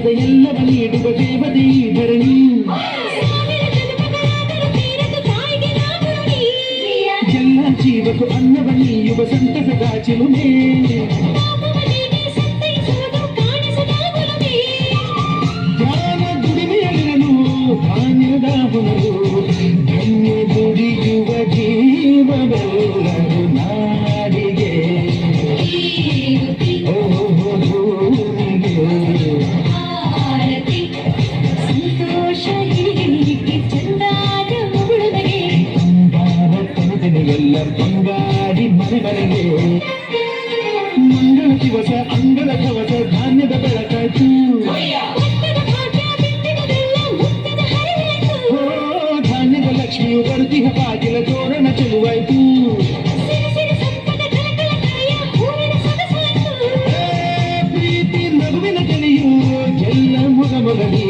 ಬೇಕಾದ ಎಲ್ಲವ ನೀಡುವ ದೇವತೆ ಈ ಧರಣಿ ಎಲ್ಲ ಜೀವಕ್ಕೂ ಅನ್ನವ ನೀಯುವ ಸಂತಸದ ಚಿಲುಮೆ ಧ್ಯಾನ ದುಡಿಮೆಯಲ್ಲಿರಲು ಧಾನ್ಯದ ಹೊನಲು ಧನ್ಯ ದುಡಿಯುವ ಜೀವವೆಲ್ಲರೂ ನಾಡಿಗೆ ಸಂತೋಷ ಹೀಗೆ ಚಂದಾದ ಮುಗುಳುನಗೆ ಎಲ್ಲ ಬಂಗಾಡಿ ಮನೆ ಮನೆಗೆ ಮಂಗಳ ದಿವಸ ಅಂಗಳ ಕವಸ ಧಾನ್ಯದ ಬೆಳಕಾಯ್ತು ಧಾನ್ಯದ ಲಕ್ಷ್ಮಿಯು ಬರುತ್ತಿಹ ಬಾಗಿಲ ತೋರಣ ಚೆಲುವಾಯ್ತು ಪ್ರೀತಿ ನಗುವಿನ ಕಲಿಯು ಎಲ್ಲ ಮೊಗಮೊಗಲಿ